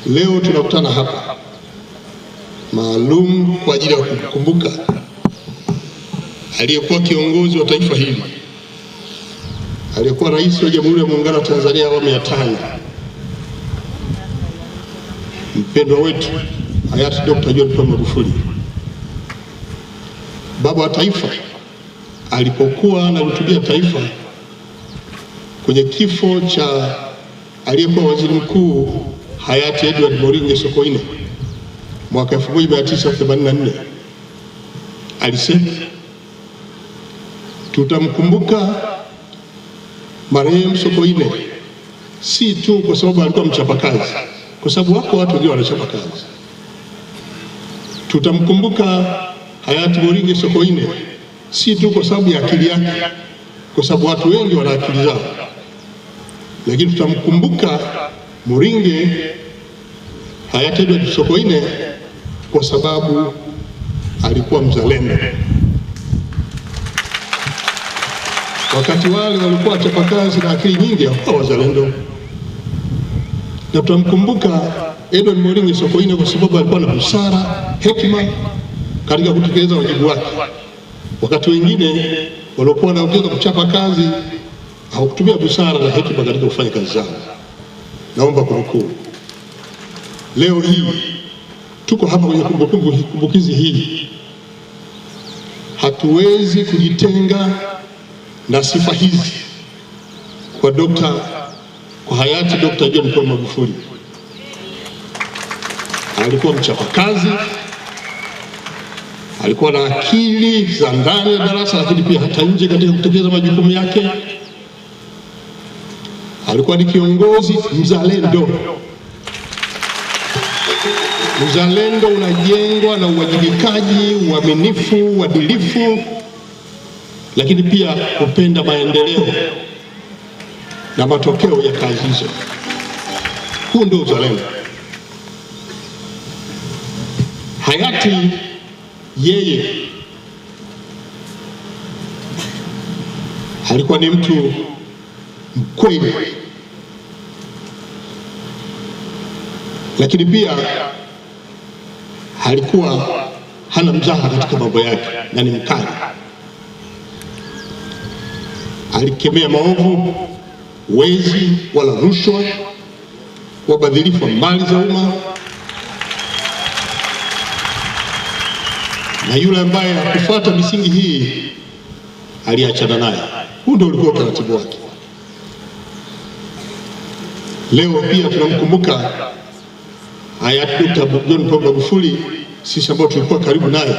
Leo tunakutana hapa maalum kwa ajili ya kukumbuka aliyekuwa kiongozi wa taifa hili, aliyekuwa rais wa Jamhuri ya Muungano wa Tanzania awamu ya 5, mpendwa wetu hayati Dr. John Pombe Magufuli. Baba wa taifa alipokuwa analihutubia taifa kwenye kifo cha aliyekuwa waziri mkuu hayati Edward Moringe Sokoine mwaka 1984, alisema tutamkumbuka marehemu Sokoine si tu kwa sababu alikuwa mchapakazi, kwa sababu wako watu ndio wanachapa kazi. Tutamkumbuka hayati Moringe Sokoine si tu kwa sababu ya akili yake, kwa sababu watu wengi wana akili zao, lakini tutamkumbuka Moringe hayati Edward Sokoine kwa sababu alikuwa mzalendo. Wakati wale walikuwa wachapakazi na akili nyingi, hawakuwa wazalendo. Na tutamkumbuka Edward Moringe Sokoine kwa sababu alikuwa na busara, hekima katika kutekeleza wajibu wake. Wakati wengine walikuwa wanaongeza kuchapa kazi, hawakutumia busara na hekima katika kufanya kazi zao. Naomba kunukuu. Leo hii tuko hapa kwenye kumbukizi hii, hatuwezi kujitenga na sifa hizi kwa hayati Dr. John Pombe Magufuli. Alikuwa mchapakazi, alikuwa na akili za ndani ya darasa, lakini pia hata nje katika kutekeleza majukumu yake. Alikuwa ni kiongozi mzalendo. Uzalendo unajengwa na uwajibikaji, uaminifu, uadilifu, lakini pia kupenda maendeleo na matokeo ya kazi hizo. Huu ndio uzalendo. Hayati yeye alikuwa ni mtu mkweli, lakini pia alikuwa hana mzaha katika mambo yake na ni mkali. Alikemea maovu, wezi wala rushwa, wabadhirifu wa mali za umma, na yule ambaye hakufuata misingi hii aliachana naye. Huu ndio ulikuwa utaratibu wake. Leo pia tunamkumbuka hayati Dr. John Pombe Magufuli. Sisi ambao tulikuwa karibu naye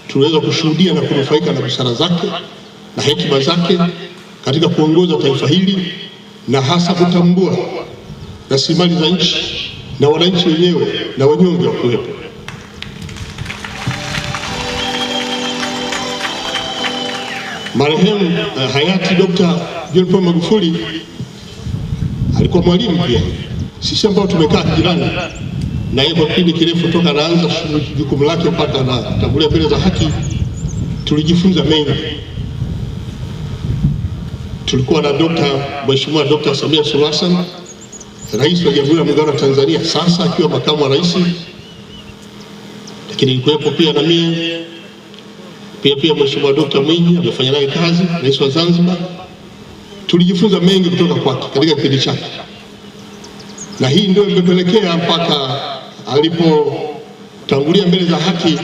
tunaweza kushuhudia na kunufaika na busara zake na hekima zake katika kuongoza taifa hili, na hasa kutambua rasilimali za nchi na wananchi wenyewe na wanyonge wa kuwepo. Marehemu hayati Dr. John Pombe Magufuli alikuwa mwalimu pia. Sisi ambao tumekaa jirani na yeye kwa kipindi kirefu toka anaanza jukumu lake mpaka anatangulia mbele za haki, tulijifunza mengi. Tulikuwa na Mheshimiwa Dr. Samia Suluhu Hassan, rais wa Jamhuri ya Muungano wa Tanzania sasa akiwa makamu wa rais, lakini ilikuwepo pia na mimi pia Mheshimiwa Dr. Mwinyi amefanya naye kazi, rais wa Zanzibar. Tulijifunza mengi kutoka kwake katika kipindi chake, na hii ndio imepelekea mpaka alipotangulia mbele za haki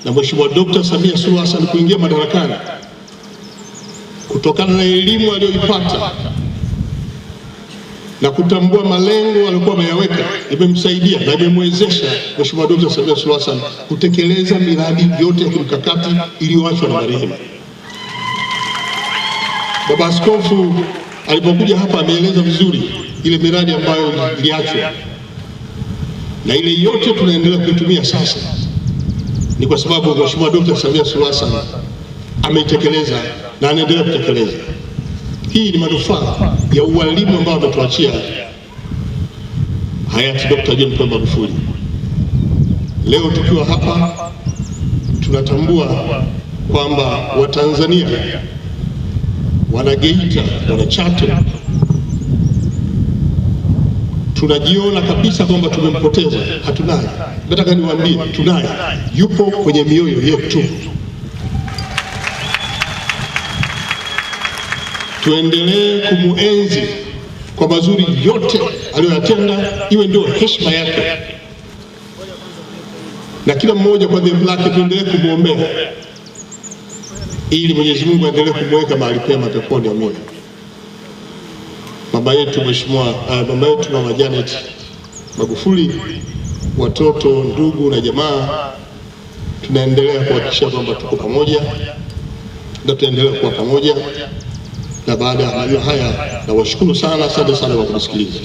na Mheshimiwa Dr. Samia Suluhu Hassan kuingia madarakani, kutokana na elimu aliyoipata na kutambua malengo aliyokuwa ameyaweka, imemsaidia na imemwezesha Mheshimiwa Dr. Samia Suluhu Hassan kutekeleza miradi yote ya kimkakati iliyoachwa na marehemu. Baba Askofu alipokuja hapa ameeleza vizuri ile miradi ambayo iliachwa, na ile yote tunaendelea kuitumia sasa ni kwa sababu Mheshimiwa Dr. Samia Suluhu Hassan ameitekeleza na anaendelea kutekeleza. Hii ni manufaa ya ualimu ambao ametuachia hayati Dr. John Pombe Magufuli. Leo tukiwa hapa tunatambua kwamba Watanzania, wana Geita, wana Chato, tunajiona kabisa kwamba tumempoteza. Hatunaye. Nataka niwaambie tunaye, yupo kwenye mioyo yetu. Tuendelee kumuenzi kwa mazuri yote aliyoyatenda, iwe ndio heshima yake, na kila mmoja kwa dhambi lake tuendelee kumwombea ili Mwenyezi Mungu aendelee kumweka mahali pema peponi. Amina. Baba yetu Mheshimiwa, mama yetu Mama Janet Magufuli, watoto, ndugu na jamaa, tunaendelea kuhakikisha kwamba tuko pamoja na tuendelea kuwa pamoja. Na baada ya haya nawashukuru sana, asante sana kwa kunisikiliza.